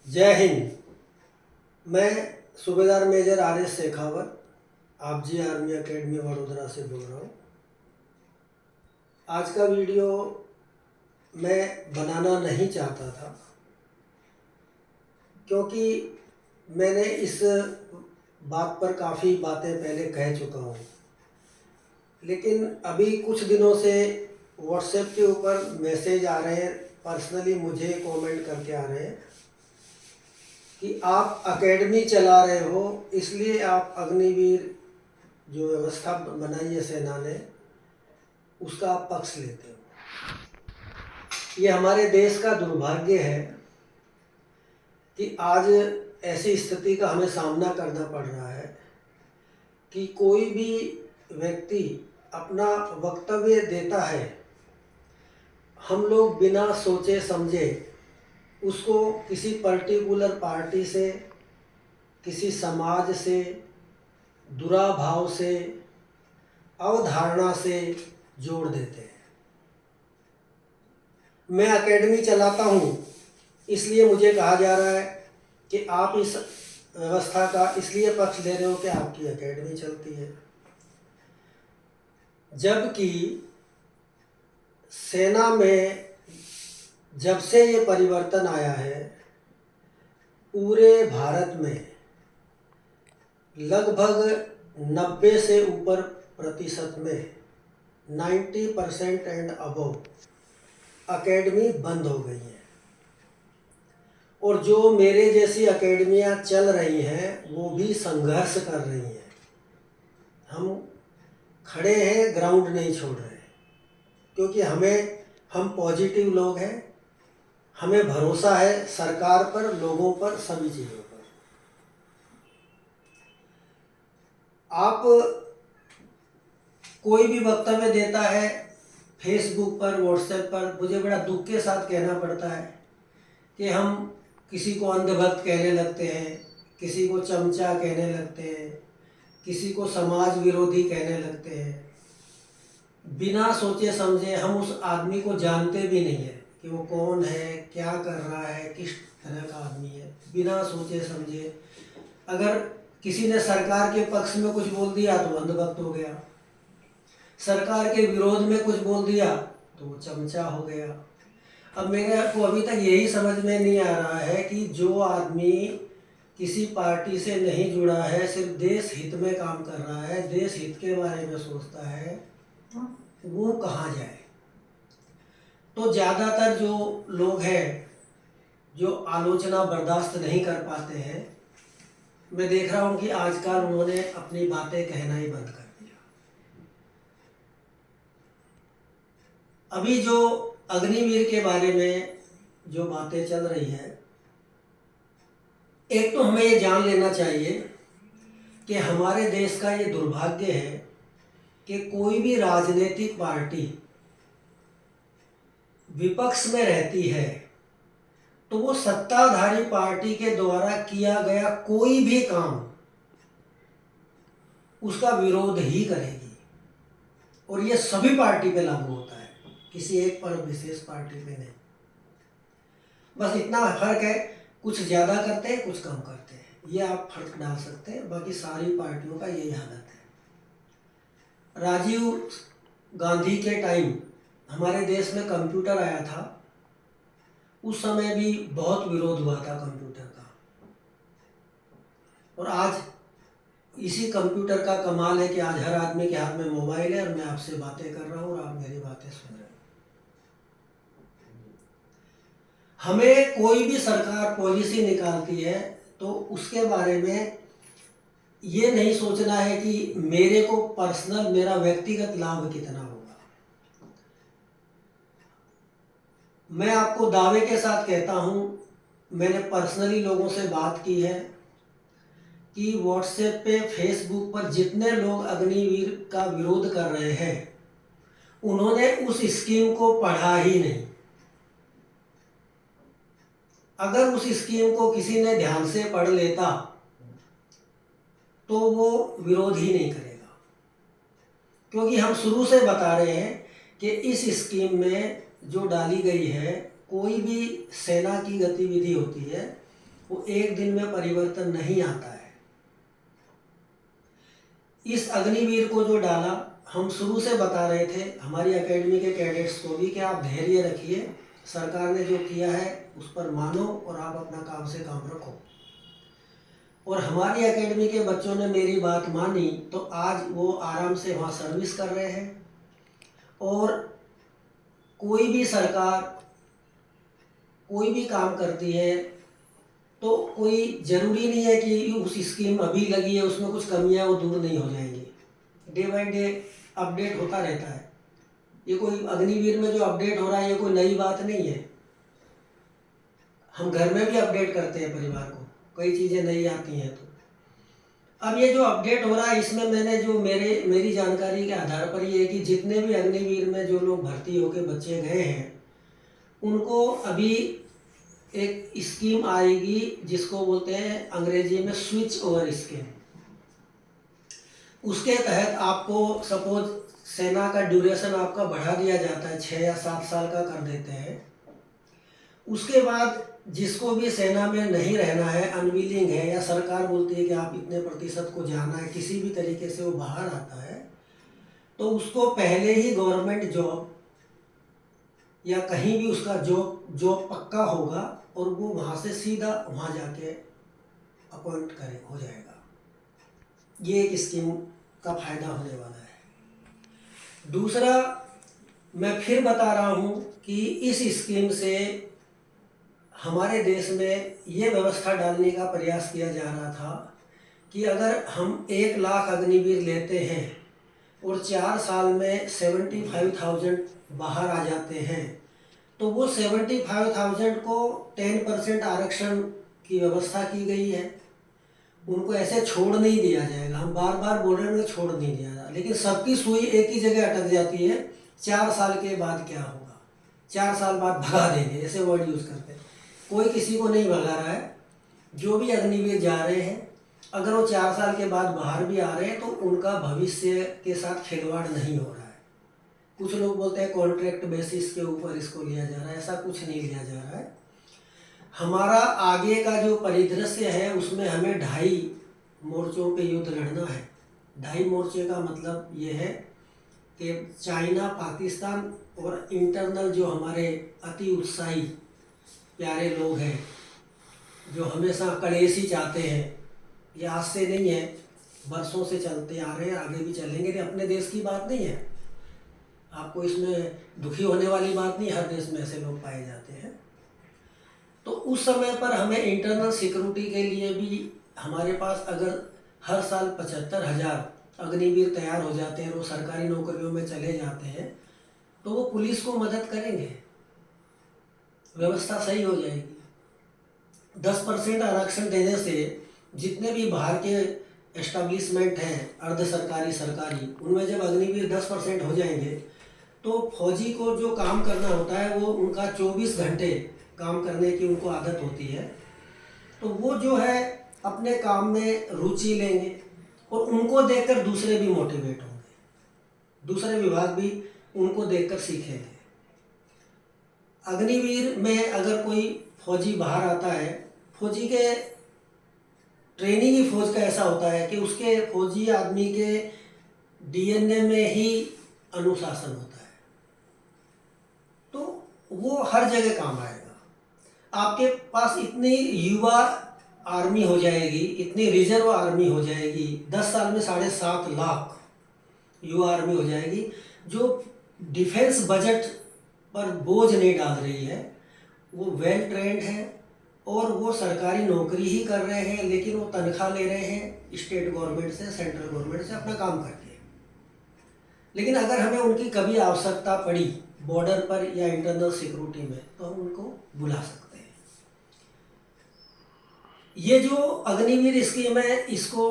जय हिंद। मैं सूबेदार मेजर आर.एस. शेखावत आप जी आर्मी एकेडमी वडोदरा से बोल रहा हूँ। आज का वीडियो मैं बनाना नहीं चाहता था क्योंकि मैंने इस बात पर काफ़ी बातें पहले कह चुका हूँ, लेकिन अभी कुछ दिनों से व्हाट्सएप के ऊपर मैसेज आ रहे हैं, पर्सनली मुझे कमेंट करके आ रहे हैं कि आप एकेडमी चला रहे हो, इसलिए आप अग्निवीर जो व्यवस्था बनाई है सेना ने उसका आप पक्ष लेते हो। ये हमारे देश का दुर्भाग्य है कि आज ऐसी स्थिति का हमें सामना करना पड़ रहा है कि कोई भी व्यक्ति अपना वक्तव्य देता है, हम लोग बिना सोचे समझे उसको किसी पर्टिकुलर पार्टी से, किसी समाज से, दुराभाव से, अवधारणा से जोड़ देते हैं। मैं एकेडमी चलाता हूँ, इसलिए मुझे कहा जा रहा है कि आप इस व्यवस्था का इसलिए पक्ष ले रहे हो कि आपकी एकेडमी चलती है, जबकि सेना में जब से ये परिवर्तन आया है पूरे भारत में लगभग 90 से ऊपर प्रतिशत में 90% एंड अबव एकेडमी बंद हो गई है। और जो मेरे जैसी एकेडमियाँ चल रही हैं वो भी संघर्ष कर रही हैं। हम खड़े हैं, ग्राउंड नहीं छोड़ रहे, क्योंकि हम पॉजिटिव लोग हैं, हमें भरोसा है सरकार पर, लोगों पर, सभी चीज़ों पर। आप कोई भी वक्तव्य देता है फेसबुक पर, व्हाट्सएप पर, मुझे बड़ा दुख के साथ कहना पड़ता है कि हम किसी को अंधभक्त कहने लगते हैं, किसी को चमचा कहने लगते हैं, किसी को समाज विरोधी कहने लगते हैं। बिना सोचे समझे, हम उस आदमी को जानते भी नहीं है कि वो कौन है, क्या कर रहा है, किस तरह का आदमी है। बिना सोचे समझे अगर किसी ने सरकार के पक्ष में कुछ बोल दिया तो अंधभक्त हो गया, सरकार के विरोध में कुछ बोल दिया तो वो चमचा हो गया। अब मेरे को अभी तक यही समझ में नहीं आ रहा है कि जो आदमी किसी पार्टी से नहीं जुड़ा है, सिर्फ देश हित में काम कर रहा है, देश हित के बारे में सोचता है, वो कहाँ जाए। तो ज़्यादातर जो लोग हैं जो आलोचना बर्दाश्त नहीं कर पाते हैं, मैं देख रहा हूँ कि आजकल उन्होंने अपनी बातें कहना ही बंद कर दिया। अभी जो अग्निवीर के बारे में जो बातें चल रही है, एक तो हमें ये जान लेना चाहिए कि हमारे देश का ये दुर्भाग्य है कि कोई भी राजनीतिक पार्टी विपक्ष में रहती है तो वो सत्ताधारी पार्टी के द्वारा किया गया कोई भी काम उसका विरोध ही करेगी। और ये सभी पार्टी पे लागू होता है, किसी एक पर विशेष पार्टी पे नहीं। बस इतना फर्क है, कुछ ज़्यादा करते हैं, कुछ कम करते हैं, ये आप फर्क डाल सकते हैं। बाकी सारी पार्टियों का यही हालत है। राजीव गांधी के टाइम हमारे देश में कंप्यूटर आया था, उस समय भी बहुत विरोध हुआ था कंप्यूटर का। और आज इसी कंप्यूटर का कमाल है कि आज हर आदमी के हाथ में मोबाइल है और मैं आपसे बातें कर रहा हूँ और आप मेरी बातें सुन रहे हो। हमें कोई भी सरकार पॉलिसी निकालती है तो उसके बारे में ये नहीं सोचना है कि मेरे को पर्सनल, मेरा व्यक्तिगत लाभ कितना होगा। मैं आपको दावे के साथ कहता हूँ, मैंने पर्सनली लोगों से बात की है कि व्हाट्सएप पे, फेसबुक पर जितने लोग अग्निवीर का विरोध कर रहे हैं उन्होंने उस स्कीम को पढ़ा ही नहीं। अगर उस स्कीम को किसी ने ध्यान से पढ़ लेता तो वो विरोध ही नहीं करेगा, क्योंकि हम शुरू से बता रहे हैं कि इस स्कीम में जो डाली गई है, कोई भी सेना की गतिविधि होती है वो एक दिन में परिवर्तन नहीं आता है। इस अग्निवीर को जो डाला, हम शुरू से बता रहे थे हमारी एकेडमी के कैडेट्स को भी कि आप धैर्य रखिए, सरकार ने जो किया है उस पर मानो और आप अपना काम से काम रखो। और हमारी एकेडमी के बच्चों ने मेरी बात मानी तो आज वो आराम से वहाँ सर्विस कर रहे हैं। और कोई भी सरकार कोई भी काम करती है तो कोई ज़रूरी नहीं है कि उस स्कीम अभी लगी है उसमें कुछ कमियां वो दूर नहीं हो जाएंगी। डे बाय डे अपडेट होता रहता है। ये कोई अग्निवीर में जो अपडेट हो रहा है ये कोई नई बात नहीं है। हम घर में भी अपडेट करते हैं परिवार को, कई चीज़ें नई आती हैं। तो अब ये जो अपडेट हो रहा है इसमें मैंने जो मेरी जानकारी के आधार पर ये है कि जितने भी अग्निवीर में जो लोग भर्ती होकर बच्चे गए हैं उनको अभी एक स्कीम आएगी जिसको बोलते हैं अंग्रेजी में स्विच ओवर स्कीम। उसके तहत आपको सपोज सेना का ड्यूरेशन आपका बढ़ा दिया जाता है, 6 या 7 साल का कर देते हैं। उसके बाद जिसको भी सेना में नहीं रहना है, अनविलिंग है या सरकार बोलती है कि आप इतने प्रतिशत को जाना है, किसी भी तरीके से वो बाहर आता है तो उसको पहले ही गवर्नमेंट जॉब या कहीं भी उसका जॉब पक्का होगा और वो वहाँ से सीधा वहाँ जाके अपॉइंट हो जाएगा। ये एक स्कीम का फायदा होने वाला है। दूसरा, मैं फिर बता रहा हूँ कि इस स्कीम से हमारे देश में ये व्यवस्था डालने का प्रयास किया जा रहा था कि अगर हम 1 लाख अग्निवीर लेते हैं और 4 साल में 75,000 बाहर आ जाते हैं तो वो 75,000 को 10% आरक्षण की व्यवस्था की गई है। उनको ऐसे छोड़ नहीं दिया जाएगा। हम बार बार बोल रहे हैं छोड़ नहीं दिया जाएगा, लेकिन सबकी सुई एक ही जगह अटक जाती है। 4 साल के बाद क्या होगा? 4 साल बाद भगा देंगे, ऐसे वर्ड यूज़ करते हैं। कोई किसी को नहीं भगा रहा है। जो भी अग्निवीर जा रहे हैं अगर वो 4 साल के बाद बाहर भी आ रहे हैं तो उनका भविष्य के साथ खिलवाड़ नहीं हो रहा है। कुछ लोग बोलते हैं कॉन्ट्रैक्ट बेसिस के ऊपर इसको लिया जा रहा है, ऐसा कुछ नहीं लिया जा रहा है। हमारा आगे का जो परिदृश्य है उसमें हमें 2.5 मोर्चों पे युद्ध लड़ना है। 2.5 मोर्चे का मतलब ये है कि चाइना, पाकिस्तान और इंटरनल जो हमारे अति उत्साही प्यारे लोग हैं जो हमेशा कलेशी चाहते हैं, ये आज से नहीं है, बरसों से चलते आ रहे हैं, आगे भी चलेंगे। ये अपने देश की बात नहीं है, आपको इसमें दुखी होने वाली बात नहीं। हर देश में ऐसे लोग पाए जाते हैं। तो उस समय पर हमें इंटरनल सिक्योरिटी के लिए भी हमारे पास अगर हर साल 75,000 अग्निवीर तैयार हो जाते हैं और वो सरकारी नौकरियों में चले जाते हैं तो वो पुलिस को मदद करेंगे, व्यवस्था सही हो जाएगी। 10% आरक्षण देने से जितने भी बाहर के एस्टेब्लिशमेंट हैं अर्ध सरकारी सरकारी, उनमें जब अग्निवीर 10% हो जाएंगे तो फौजी को जो काम करना होता है वो उनका 24 घंटे काम करने की उनको आदत होती है। तो वो जो है अपने काम में रुचि लेंगे और उनको देखकर दूसरे भी मोटिवेट होंगे, दूसरे विभाग भी उनको देखकर सीखेंगे। अग्निवीर में अगर कोई फौजी बाहर आता है, फौजी के ट्रेनिंग ही फौज का ऐसा होता है कि उसके फौजी आदमी के डीएनए में ही अनुशासन होता है, तो वो हर जगह काम आएगा। आपके पास इतनी युवा आर्मी हो जाएगी, इतनी रिजर्व आर्मी हो जाएगी, 10 साल में 7.5 लाख युवा आर्मी हो जाएगी जो डिफेंस बजट पर बोझ नहीं डाल रही है। वो वेल ट्रेंड है और वो सरकारी नौकरी ही कर रहे हैं, लेकिन वो तनख्वाह ले रहे हैं स्टेट गवर्नमेंट से, सेंट्रल गवर्नमेंट से अपना काम करके। लेकिन अगर हमें उनकी कभी आवश्यकता पड़ी बॉर्डर पर या इंटरनल सिक्योरिटी में तो हम उनको बुला सकते हैं। ये जो अग्निवीर स्कीम है इसको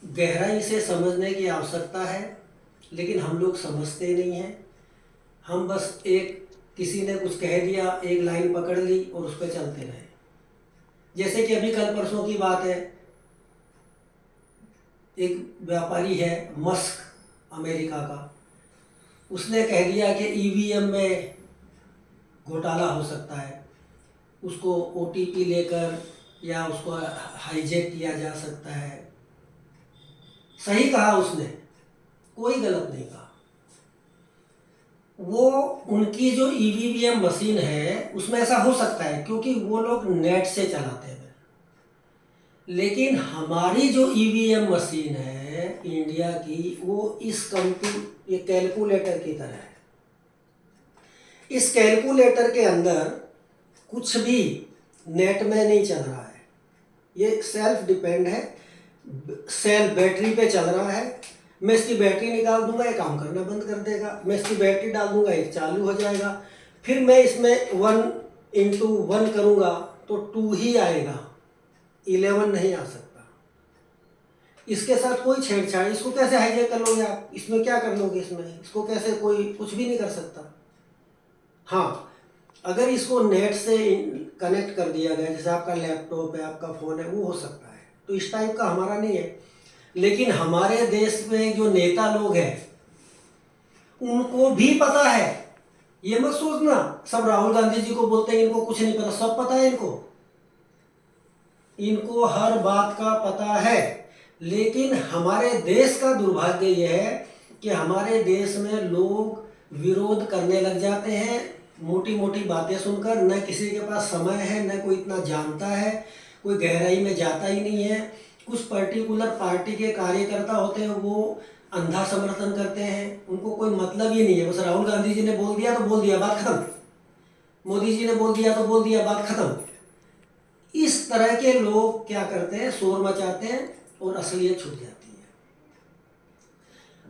गहराई से समझने की आवश्यकता है, लेकिन हम लोग समझते नहीं हैं। हम बस किसी ने कुछ कह दिया, एक लाइन पकड़ ली और उस पर चलते रहे। जैसे कि अभी कल परसों की बात है, एक व्यापारी है मस्क अमेरिका का, उसने कह दिया कि ईवीएम में घोटाला हो सकता है। उसको ओटीपी लेकर या उसको हाईजैक किया जा सकता है। सही कहा उसने, कोई गलत नहीं कहा। वो उनकी जो ईवीएम मशीन है उसमें ऐसा हो सकता है क्योंकि वो लोग नेट से चलाते हैं, लेकिन हमारी जो ईवीएम मशीन है इंडिया की, वो ये कैलकुलेटर की तरह है। इस कैलकुलेटर के अंदर कुछ भी नेट में नहीं चल रहा है, ये सेल्फ डिपेंड है, सेल बैटरी पे चल रहा है। मैं इसकी बैटरी निकाल दूंगा, ये काम करना बंद कर देगा। मैं इसकी बैटरी डाल दूंगा, ये चालू हो जाएगा। फिर मैं इसमें 1 × 1 करूंगा तो 2 ही आएगा, 11 नहीं आ सकता। इसके साथ कोई छेड़छाड़, इसको कैसे हाईजैक कर लोगे आप? इसमें क्या कर लोगे? इसको कैसे, कोई कुछ भी नहीं कर सकता। हाँ, अगर इसको नेट से कनेक्ट कर दिया गया, जैसे आपका लैपटॉप है, आपका फ़ोन है, वो हो सकता है। तो इस टाइप का हमारा नहीं है। लेकिन हमारे देश में जो नेता लोग हैं उनको भी पता है। ये मत सोचना सब राहुल गांधी जी को बोलते हैं इनको कुछ नहीं पता, सब पता है इनको हर बात का पता है। लेकिन हमारे देश का दुर्भाग्य यह है कि हमारे देश में लोग विरोध करने लग जाते हैं मोटी मोटी बातें सुनकर। न किसी के पास समय है, न कोई इतना जानता है, कोई गहराई में जाता ही नहीं है। कुछ पर्टिकुलर पार्टी के कार्यकर्ता होते हैं, वो अंधा समर्थन करते हैं, उनको कोई मतलब ही नहीं है। बस राहुल गांधी जी ने बोल दिया तो बोल दिया, बात खत्म। मोदी जी ने बोल दिया तो बोल दिया, बात खत्म। इस तरह के लोग क्या करते हैं, शोर मचाते हैं और असलियत छूट जाती है।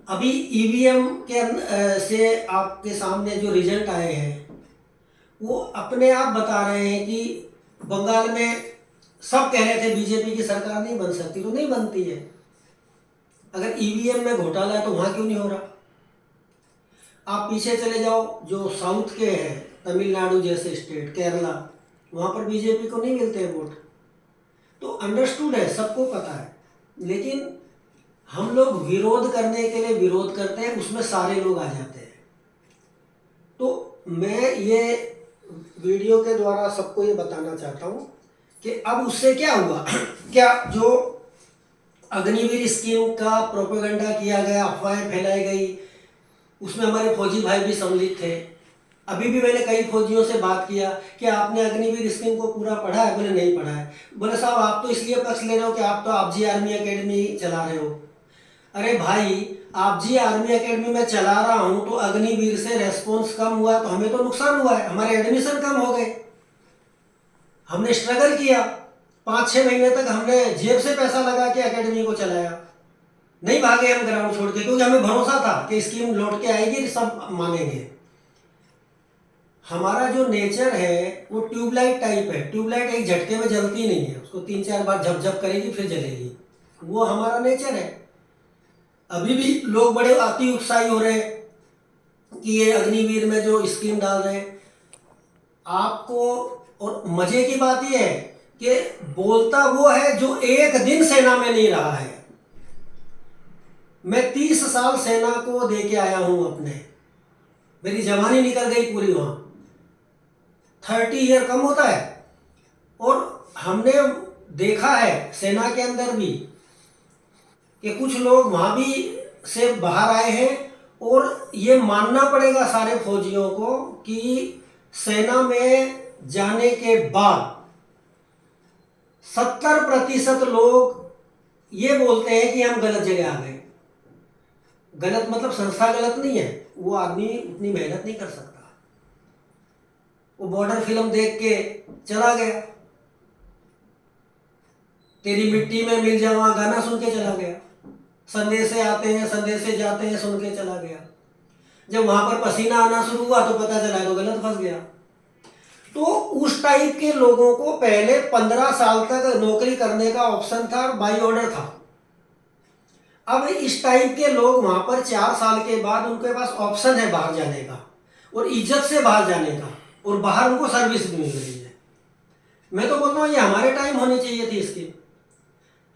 अभी ईवीएम के से आपके सामने जो रिजल्ट आए हैं वो अपने आप बता रहे हैं कि बंगाल में सब कह रहे थे बीजेपी की सरकार नहीं बन सकती, तो नहीं बनती है। अगर ईवीएम में घोटाला है तो वहां क्यों नहीं हो रहा? आप पीछे चले जाओ, जो साउथ के हैं, तमिलनाडु जैसे स्टेट, केरला, वहां पर बीजेपी को नहीं मिलते हैं वोट। तो अंडरस्टूड है, सबको पता है। लेकिन हम लोग विरोध करने के लिए विरोध करते हैं, उसमें सारे लोग आ जाते हैं। तो मैं ये वीडियो के द्वारा सबको ये बताना चाहता हूँ कि अब उससे क्या हुआ क्या जो अग्निवीर स्कीम का प्रोपेगेंडा किया गया, अफवाहें फैलाई गई, उसमें हमारे फौजी भाई भी सम्मिलित थे। अभी भी मैंने कई फौजियों से बात किया कि आपने अग्निवीर स्कीम को पूरा पढ़ा है? बोले नहीं पढ़ा है। बोले साहब आप तो इसलिए पक्ष ले रहे हो कि आप तो आपजी आर्मी एकेडमी चला रहे हो। अरे भाई, आपजी आर्मी एकेडमी में चला रहा हूं तो अग्निवीर से रेस्पॉन्स कम हुआ तो हमें तो नुकसान हुआ है, हमारे एडमिशन कम हो गए। हमने स्ट्रगल किया, 5-6 महीने तक हमने जेब से पैसा लगा के एकेडमी को चलाया, नहीं भागे हम ग्राउंड छोड़ के, क्योंकि हमें भरोसा था कि स्कीम लौट के आएगी, सब मानेंगे। हमारा जो नेचर है वो ट्यूबलाइट टाइप है। ट्यूबलाइट एक झटके में जलती नहीं है, उसको 3-4 बार झपझप करेगी फिर जलेगी, वो हमारा नेचर है। अभी भी लोग बड़े अति उत्साही हो रहे हैं कि ये अग्निवीर में जो स्कीम डाल रहे हैं आपको। और मजे की बात यह है कि बोलता वो है जो एक दिन सेना में नहीं रहा है। मैं 30 साल सेना को दे के आया हूं अपने, मेरी जवानी निकल गई पूरी वहां। 30 ईयर कम होता है। और हमने देखा है सेना के अंदर भी कि कुछ लोग वहां भी से बाहर आए हैं। और ये मानना पड़ेगा सारे फौजियों को कि सेना में जाने के बाद 70% लोग ये बोलते हैं कि हम गलत जगह आ गए। गलत मतलब संस्था गलत नहीं है, वो आदमी उतनी मेहनत नहीं कर सकता। वो बॉर्डर फिल्म देख के चला गया, तेरी मिट्टी में मिल जावा गाना सुन के चला गया, संदेशे आते हैं संदेशे जाते हैं सुन के चला गया। जब वहां पर पसीना आना शुरू हुआ तो पता चला तो गलत फंस गया। तो उस टाइप के लोगों को पहले 15 साल तक नौकरी करने का ऑप्शन था, बाई ऑर्डर था। अब इस टाइप के लोग वहां पर 4 साल के बाद उनके पास ऑप्शन है बाहर जाने का और इज्जत से बाहर जाने का, और बाहर उनको सर्विस भी मिल रही है। मैं तो बोलता हूँ ये हमारे टाइम होनी चाहिए थी इसकी।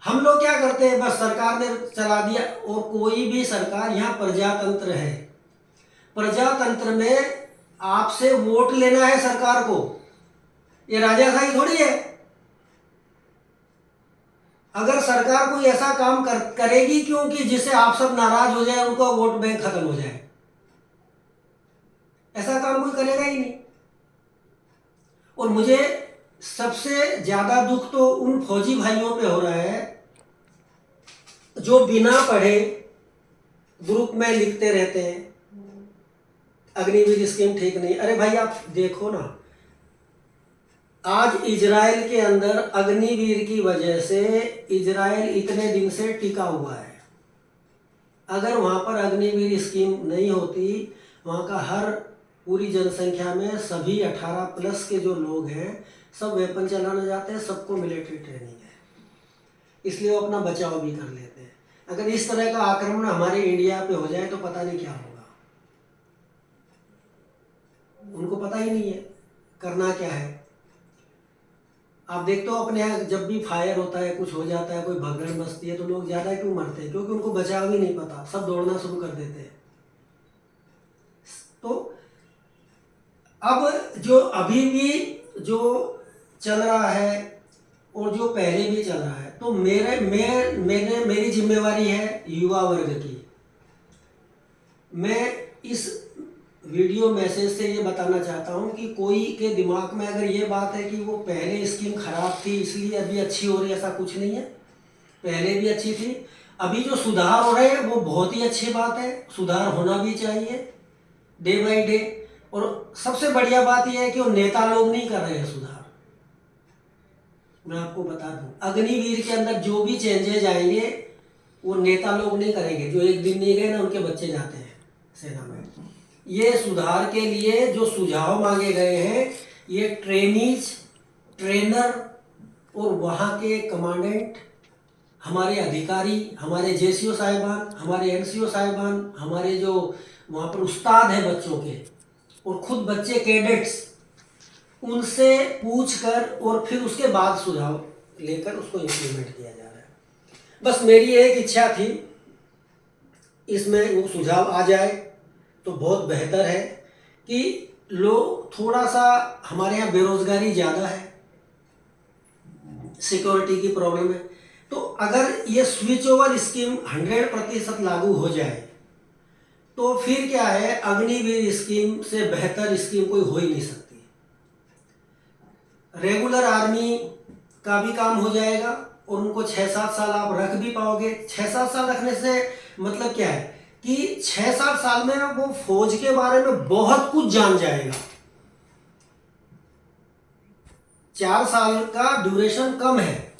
हम लोग क्या करते हैं, बस सरकार ने चला दिया। और कोई भी सरकार, यहाँ प्रजातंत्र है, प्रजातंत्र में आपसे वोट लेना है सरकार को, ये राजाशाही थोड़ी है। अगर सरकार कोई ऐसा काम करेगी क्यों कि जिससे आप सब नाराज हो जाए, उनका वोट बैंक खत्म हो जाए? ऐसा काम कोई करेगा ही नहीं। और मुझे सबसे ज्यादा दुख तो उन फौजी भाइयों पे हो रहा है जो बिना पढ़े ग्रुप में लिखते रहते हैं अग्निवीर स्कीम ठीक नहीं। अरे भाई आप देखो ना, आज इजराइल के अंदर अग्निवीर की वजह से इजराइल इतने दिन से टिका हुआ है। अगर वहां पर अग्निवीर स्कीम नहीं होती, वहां का हर पूरी जनसंख्या में सभी 18 प्लस के जो लोग हैं सब वेपन चलाने जाते हैं, सबको मिलिट्री ट्रेनिंग है, इसलिए वो अपना बचाव भी कर लेते हैं। अगर इस तरह का आक्रमण हमारे इंडिया पे हो जाए तो पता नहीं क्या होगा। उनको पता ही नहीं है करना क्या है। आप देखते हो अपने यहाँ जब भी फायर होता है, कुछ हो जाता है, कोई भगदड़ मचती है, तो लोग ज़्यादा क्यों मरते हैं? क्योंकि उनको बचाव ही नहीं पता, सब दौड़ना शुरू कर देते हैं। तो अब जो अभी भी जो चल रहा है और जो पहले भी चल रहा है, तो मेरी जिम्मेवारी है युवा वर्ग की। मैं इस वीडियो मैसेज से ये बताना चाहता हूँ कि कोई के दिमाग में अगर ये बात है कि वो पहले स्कीम खराब थी इसलिए अभी अच्छी हो रही है, ऐसा कुछ नहीं है। पहले भी अच्छी थी, अभी जो सुधार हो रहे हैं वो बहुत ही अच्छी बात है, सुधार होना भी चाहिए डे बाय डे। और सबसे बढ़िया बात यह है कि वो नेता लोग नहीं कर रहे हैं सुधार। मैं आपको बता दूं, अग्निवीर के अंदर जो भी चेंजेज आएंगे वो नेता लोग नहीं करेंगे। जो एक दिन नहीं गए ना, उनके बच्चे जाते हैं सेना में। ये सुधार के लिए जो सुझाव मांगे गए हैं, ये ट्रेनीज, ट्रेनर और वहाँ के कमांडेंट, हमारे अधिकारी, हमारे जेसीओ साहिबान, हमारे एनसीओ साहिबान, हमारे जो वहाँ पर उस्ताद हैं बच्चों के, और खुद बच्चे कैडेट्स, उनसे पूछकर और फिर उसके बाद सुझाव लेकर उसको इम्प्लीमेंट किया जा रहा है। बस मेरी एक इच्छा थी इसमें वो सुझाव आ जाए तो बहुत बेहतर है कि लोग थोड़ा सा, हमारे यहाँ बेरोजगारी ज़्यादा है, सिक्योरिटी की प्रॉब्लम है, तो अगर ये स्विच ओवर स्कीम 100% लागू हो जाए तो फिर क्या है, अग्निवीर स्कीम से बेहतर स्कीम कोई हो ही नहीं सकती। रेगुलर आर्मी का भी काम हो जाएगा और उनको 6-7 साल आप रख भी पाओगे। 6-7 साल रखने से मतलब क्या है कि 6-7 साल में वो फौज के बारे में बहुत कुछ जान जाएगा। 4 साल का ड्यूरेशन कम है,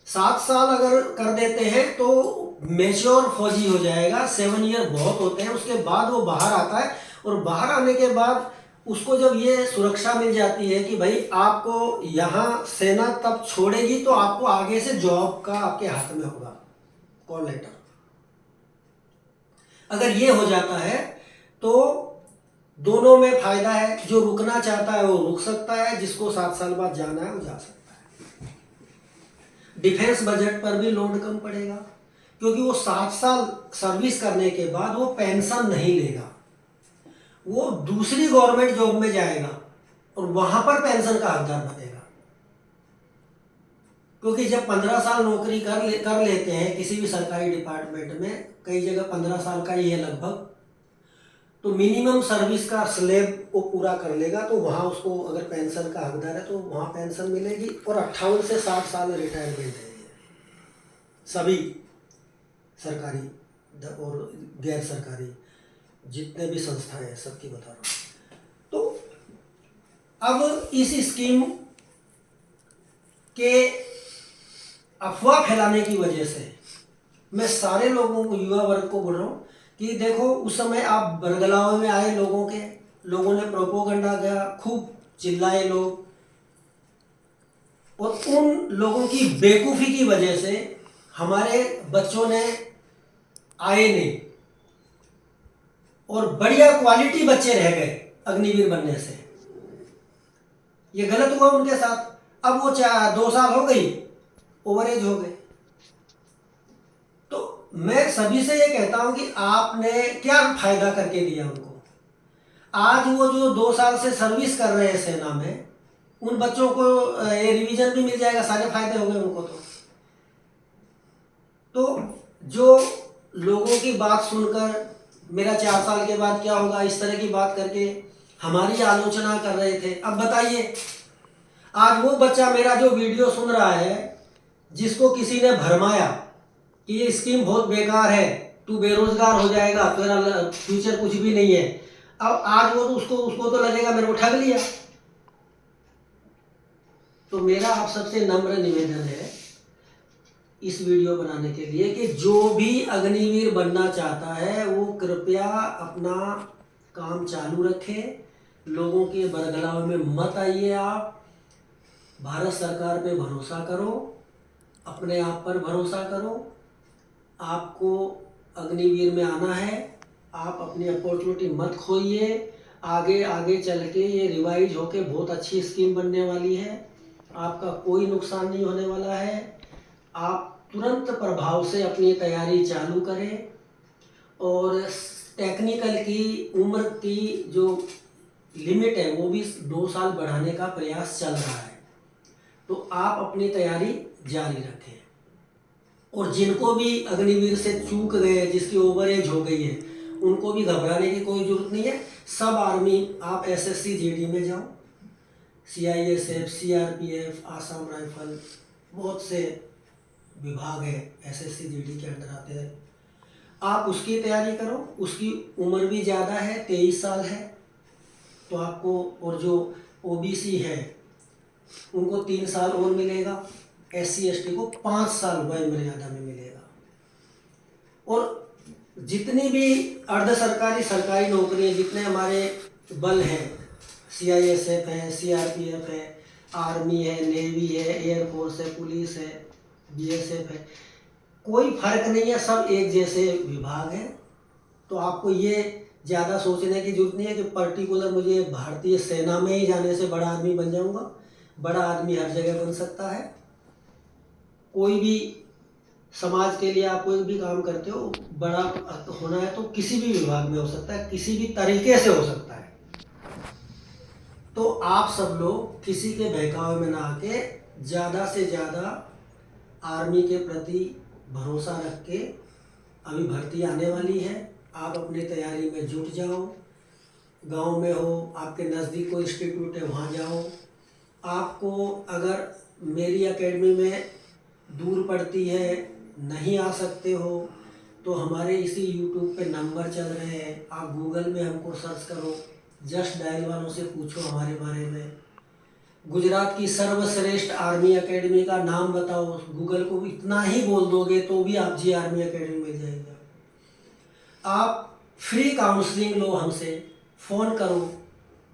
7 साल अगर कर देते हैं तो मैच्योर फौजी हो जाएगा। 7 ईयर बहुत होते हैं, उसके बाद वो बाहर आता है और बाहर आने के बाद उसको जब ये सुरक्षा मिल जाती है कि भाई आपको यहाँ सेना तब छोड़ेगी तो आपको आगे से जॉब का आपके हाथ में होगा कॉल लेटर। अगर ये हो जाता है तो दोनों में फायदा है। जो रुकना चाहता है वो रुक सकता है, जिसको 7 साल बाद जाना है वो जा सकता है। डिफेंस बजट पर भी लोड कम पड़ेगा क्योंकि वो 7 साल सर्विस करने के बाद वो पेंशन नहीं लेगा, वो दूसरी गवर्नमेंट जॉब में जाएगा और वहां पर पेंशन का हकदार बनेगा। क्योंकि जब 15 साल नौकरी कर लेते हैं किसी भी सरकारी डिपार्टमेंट में, कई जगह 15 साल का ही है लगभग, तो मिनिमम सर्विस का स्लैब वो पूरा कर लेगा, तो वहाँ उसको अगर पेंशन का हकदार है तो वहाँ पेंशन मिलेगी। और 58 से 60 साल रिटायरमेंट है सभी सरकारी और गैर सरकारी जितने भी संस्थाएं हैं सबकी बता रहा हूँ। तो अब इस स्कीम के अफवाह फैलाने की वजह से मैं सारे लोगों को, युवा वर्ग को बोल रहा हूँ कि देखो, उस समय आप बरगलाव में आए, लोगों ने प्रोपोगंडा किया, खूब चिल्लाए लोग, और उन लोगों की बेवकूफ़ी की वजह से हमारे बच्चों ने आए नहीं और बढ़िया क्वालिटी बच्चे रह गए अग्निवीर बनने से। ये गलत हुआ उनके साथ। अब वो 2 साल हो गई, ओवरेज हो गए। तो मैं सभी से ये कहता हूं कि आपने क्या फायदा करके दिया उनको। आज वो जो 2 साल से सर्विस कर रहे हैं सेना में, उन बच्चों को ये रिवीजन भी मिल जाएगा, सारे फायदे हो गए उनको। तो जो लोगों की बात सुनकर मेरा 4 साल के बाद क्या होगा इस तरह की बात करके हमारी आलोचना कर रहे थे। अब बताइए, आज वो बच्चा मेरा जो वीडियो सुन रहा है, जिसको किसी ने भरमाया कि ये स्कीम बहुत बेकार है, तू बेरोजगार हो जाएगा, तेरा फ्यूचर कुछ भी नहीं है, अब आज वो उसको तो लगेगा मेरे को ठग लिया। तो मेरा आप सबसे नम्र निवेदन है इस वीडियो बनाने के लिए कि जो भी अग्निवीर बनना चाहता है वो कृपया अपना काम चालू रखे, लोगों के बरगलाव में मत आइए। आप भारत सरकार पे भरोसा करो, अपने आप पर भरोसा करो। आपको अग्निवीर में आना है, आप अपनी अपॉर्चुनिटी मत खोइए। आगे आगे चल के ये रिवाइज होके बहुत अच्छी स्कीम बनने वाली है, आपका कोई नुकसान नहीं होने वाला है। आप तुरंत प्रभाव से अपनी तैयारी चालू करें और टेक्निकल की उम्र की जो लिमिट है वो भी 2 साल बढ़ाने का प्रयास चल रहा है। तो आप अपनी तैयारी जारी रखें। और जिनको भी अग्निवीर से चूक गए, जिसकी ओवर एज हो गई है, उनको भी घबराने की कोई ज़रूरत नहीं है। सब आर्मी आप एसएससी जीडी में जाओ, सीआईएसएफ, सीआरपीएफ, आसाम राइफल, बहुत से विभाग है एसएससी जीडी के अंदर आते हैं, आप उसकी तैयारी करो। उसकी उम्र भी ज़्यादा है, 23 साल है, तो आपको, और जो ओबीसी है उनको 3 साल और मिलेगा, एससी एसटी को 5 साल वय मर्यादा में मिलेगा। और जितनी भी अर्ध सरकारी सरकारी नौकरी, जितने हमारे बल हैं, सीआईएसएफ है, सीआरपीएफ है, आर्मी है, नेवी है, एयरफोर्स है, पुलिस है, बीएसएफ है, कोई फर्क नहीं है, सब एक जैसे विभाग हैं। तो आपको ये ज़्यादा सोचने की जरूरत नहीं है कि पर्टिकुलर मुझे भारतीय सेना में ही जाने से बड़ा आदमी बन जाऊंगा। बड़ा आदमी हर जगह बन सकता है। कोई भी समाज के लिए आप कोई भी काम करते हो, बड़ा होना है तो किसी भी विभाग में हो सकता है, किसी भी तरीके से हो सकता है। तो आप सब लोग किसी के बहकावे में ना आके ज़्यादा से ज़्यादा आर्मी के प्रति भरोसा रख के, अभी भर्ती आने वाली है, आप अपनी तैयारी में जुट जाओ। गांव में हो, आपके नज़दीक कोई इंस्टीट्यूट है वहाँ जाओ। आपको अगर मेरी एकेडमी में दूर पड़ती है, नहीं आ सकते हो, तो हमारे इसी यूट्यूब पे नंबर चल रहे हैं, आप गूगल में हमको सर्च करो, जस्ट डायल वालों से पूछो हमारे बारे में। गुजरात की सर्वश्रेष्ठ आर्मी एकेडमी का नाम बताओ, गूगल को इतना ही बोल दोगे तो भी आप जी आर्मी एकेडमी मिल जाएगा। आप फ्री काउंसलिंग लो, हमसे फ़ोन करो,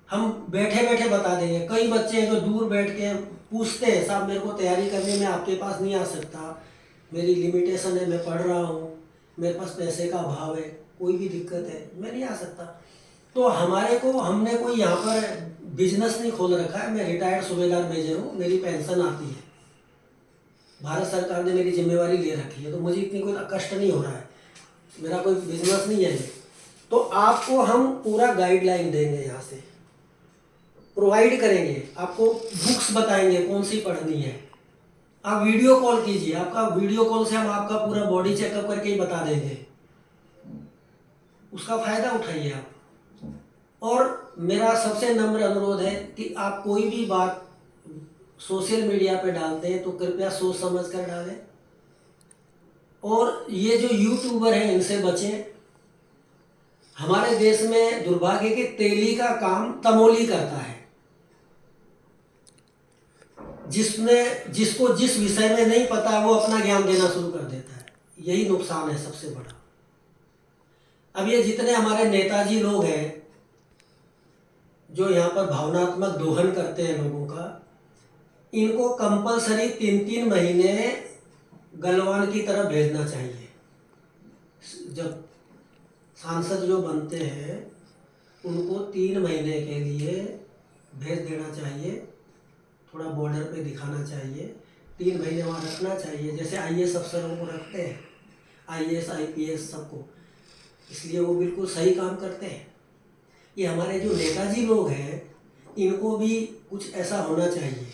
हम बैठे बैठे बता देंगे। कई बच्चे हैं जो दूर बैठ के पूछते हैं, साहब मेरे को तैयारी करने में आपके पास नहीं आ सकता, मेरी लिमिटेशन है, मैं पढ़ रहा हूँ, मेरे पास पैसे का अभाव है, कोई भी दिक्कत है, मैं नहीं आ सकता। तो हमने कोई यहाँ पर बिजनेस नहीं खोल रखा है। मैं रिटायर्ड सूबेदार मेजर हूँ, मेरी पेंशन आती है, भारत सरकार ने मेरी जिम्मेवारी ले रखी है, तो मुझे इतनी कोई कष्ट नहीं हो रहा है, मेरा कोई बिजनेस नहीं है ये। तो आपको हम पूरा गाइडलाइन देंगे, यहाँ से प्रोवाइड करेंगे, आपको बुक्स बताएंगे कौन सी पढ़नी है। आप वीडियो कॉल कीजिए, आपका वीडियो कॉल से हम आपका पूरा बॉडी चेकअप करके ही बता देंगे, उसका फ़ायदा उठाइए आप। और मेरा सबसे नम्र अनुरोध है कि आप कोई भी बात सोशल मीडिया पे डालते हैं तो कृपया सोच समझ कर डालें। और ये जो यूट्यूबर हैं इनसे बचें। हमारे देश में दुर्भाग्य कि तेली का काम तमोली करता है, जिसको जिस विषय में नहीं पता वो अपना ज्ञान देना शुरू कर देता है। यही नुकसान है सबसे बड़ा। अब ये जितने हमारे नेताजी लोग हैं जो यहाँ पर भावनात्मक दोहन करते हैं लोगों का, इनको कंपलसरी 3-3 महीने गलवान की तरह भेजना चाहिए। जब सांसद जो बनते हैं उनको 3 महीने के लिए भेज देना चाहिए, थोड़ा बॉर्डर पे दिखाना चाहिए, 3 महीने वहाँ रखना चाहिए, जैसे आईएएस अफसरों को रखते हैं, आईएएस आईपीएस सबको। इसलिए वो बिल्कुल सही काम करते हैं। ये हमारे जो नेताजी लोग हैं इनको भी कुछ ऐसा होना चाहिए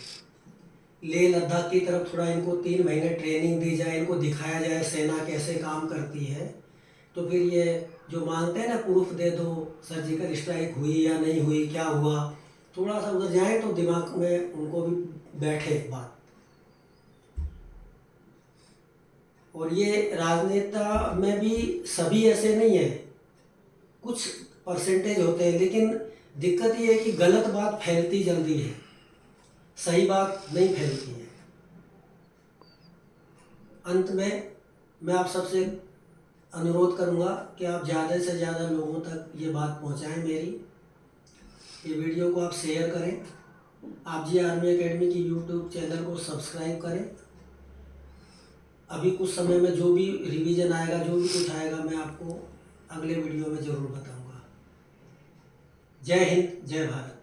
लेह लद्दाख की तरफ थोड़ा इनको 3 महीने ट्रेनिंग दी जाए, इनको दिखाया जाए सेना कैसे काम करती है, तो फिर ये जो मांगते हैं ना प्रूफ दे दो, सर्जिकल स्ट्राइक हुई या नहीं हुई, क्या हुआ, थोड़ा सा उधर जाए तो दिमाग में उनको भी बैठे बात। और ये राजनेता में भी सभी ऐसे नहीं है, कुछ परसेंटेज होते हैं, लेकिन दिक्कत ये है कि गलत बात फैलती जल्दी है, सही बात नहीं फैलती है। अंत में मैं आप सबसे अनुरोध करूंगा कि आप ज़्यादा से ज़्यादा लोगों तक ये बात पहुंचाएं मेरी। ये वीडियो को आप शेयर करें, आप जी आर्मी एकेडमी की यूट्यूब चैनल को सब्सक्राइब करें। अभी कुछ समय में जो भी रिवीजन आएगा, जो भी कुछ आएगा, मैं आपको अगले वीडियो में ज़रूर बताऊंगा। जय हिंद, जय भारत।